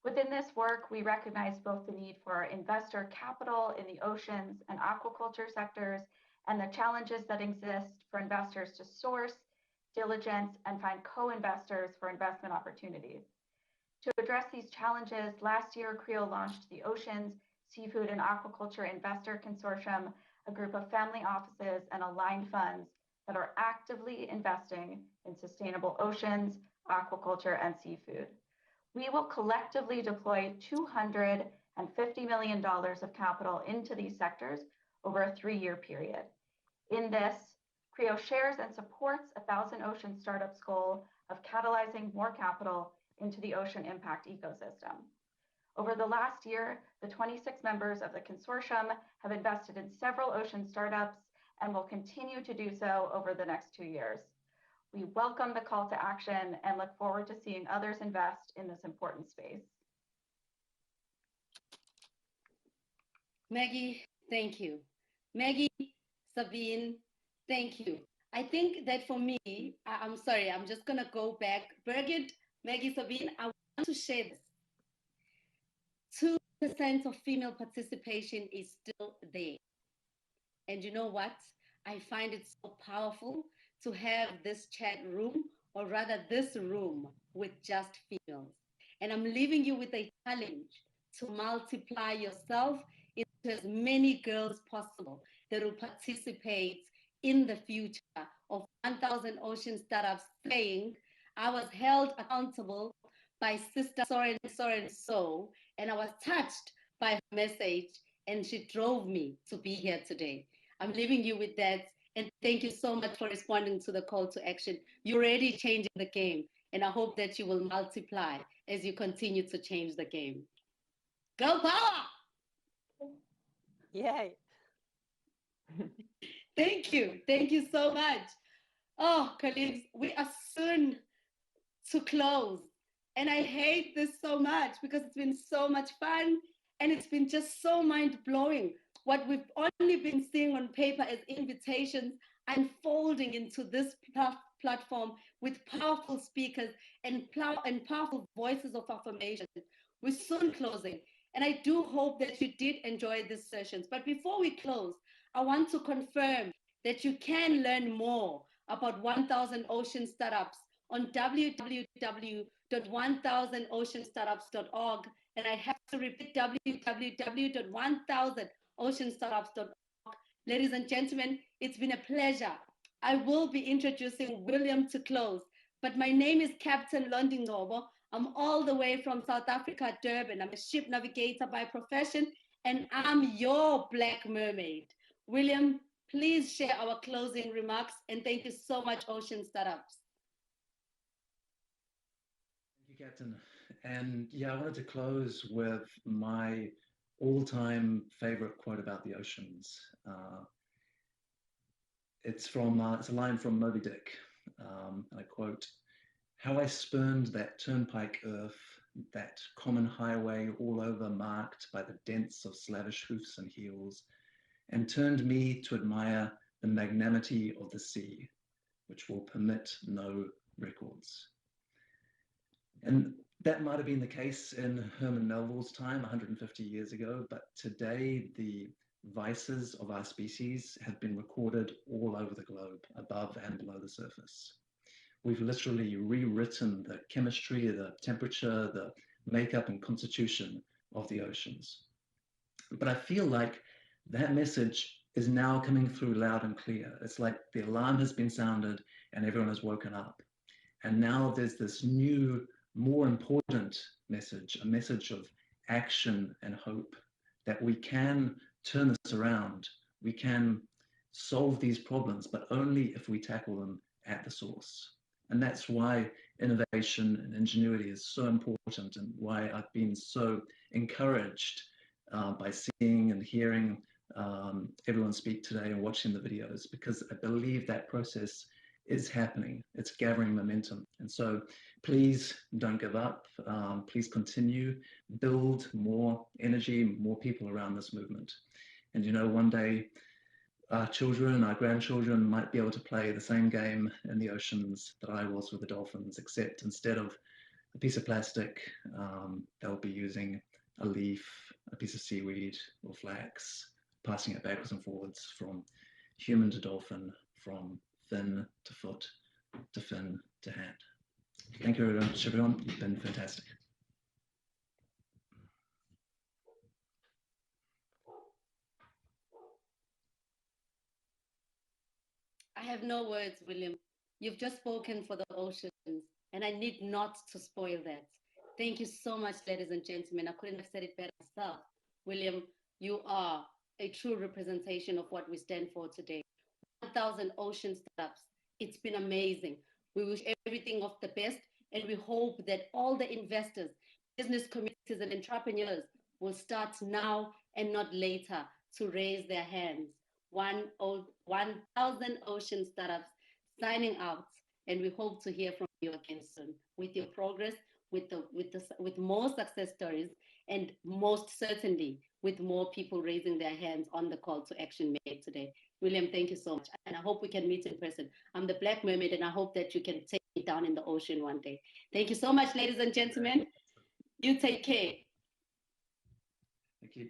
Within this work, we recognize both the need for investor capital in the oceans and aquaculture sectors and the challenges that exist for investors to source, diligence, and find co-investors for investment opportunities. To address these challenges, last year, CREO launched the Oceans, Seafood, and Aquaculture Investor Consortium, a group of family offices and aligned funds that are actively investing in sustainable oceans, aquaculture, and seafood. We will collectively deploy $250 million of capital into these sectors over a 3-year period. In this, CREO shares and supports 1,000 Ocean Startups' goal of catalyzing more capital into the ocean impact ecosystem. Over the last year, the 26 members of the consortium have invested in several ocean startups and will continue to do so over the next 2 years. We welcome the call to action and look forward to seeing others invest in this important space. Maggie, thank you. Maggie, Sabine, thank you. I think that for me, I'm sorry, I'm just gonna go back. Birgit, Maggie, Sabine, I want to share this. 2% of female participation is still there. And you know what? I find it so powerful to have this chat room, or rather this room, with just females. And I'm leaving you with a challenge to multiply yourself into as many girls possible that will participate in the future of 1,000 Ocean Startups, saying, I was held accountable by Sister so, and I was touched by her message, and she drove me to be here today. I'm leaving you with that, and thank you so much for responding to the call to action. You're already changing the game, and I hope that you will multiply as you continue to change the game. Girl power! Yay! Thank you so much. Oh, colleagues, we are soon to close. And I hate this so much because it's been so much fun and it's been just so mind-blowing. What we've only been seeing on paper as invitations unfolding into this platform with powerful speakers and powerful voices of affirmation. We're soon closing. And I do hope that you did enjoy these sessions. But before we close, I want to confirm that you can learn more about 1,000 Ocean Startups on www.1000oceanstartups.org. And I have to repeat, www.1000oceanstartups.org. Ladies and gentlemen, it's been a pleasure. I will be introducing William to close, but my name is Captain Londingobo. I'm all the way from South Africa, Durban. I'm a ship navigator by profession, and I'm your Black Mermaid. William, please share our closing remarks, and thank you so much, Ocean Startups. Thank you, Captain. And yeah, I wanted to close with my all-time favorite quote about the oceans. It's a line from Moby Dick. I quote, "How I spurned that turnpike earth, that common highway all over marked by the dents of slavish hoofs and heels, and turned me to admire the magnanimity of the sea, which will permit no records." And that might have been the case in Herman Melville's time 150 years ago, but today the vices of our species have been recorded all over the globe, above and below the surface. We've literally rewritten the chemistry, the temperature, the makeup and constitution of the oceans. But I feel like that message is now coming through loud and clear. It's like the alarm has been sounded and everyone has woken up. And now there's this new, more important message, a message of action and hope, that we can turn this around. We can solve these problems, but only if we tackle them at the source. And that's why innovation and ingenuity is so important, and why I've been so encouraged by seeing and hearing everyone speak today and watching the videos, because I believe that process is happening. It's gathering momentum. And so please don't give up. Please continue, build more energy, more people around this movement. And you know, one day our children, our grandchildren might be able to play the same game in the oceans that I was with the dolphins, except instead of a piece of plastic, they'll be using a leaf, a piece of seaweed or flax, passing it backwards and forwards from human to dolphin, from fin to foot to fin to hand. Thank you very much, everyone. You've been fantastic. I have no words, William. You've just spoken for the oceans, and I need not to spoil that. Thank you so much, ladies and gentlemen. I couldn't have said it better myself. William, you are a true representation of what we stand for today. 1,000 ocean startups. It's been amazing. We wish everything of the best, and we hope that all the investors, business communities, and entrepreneurs will start now and not later to raise their hands. 1,000 ocean startups signing out, and we hope to hear from you again soon with your progress, with more success stories, and most certainly with more people raising their hands on the call to action made today. William, thank you so much, and I hope we can meet in person. I'm the Black Mermaid, and I hope that you can take me down in the ocean one day. Thank you so much, ladies and gentlemen. You take care. Thank you.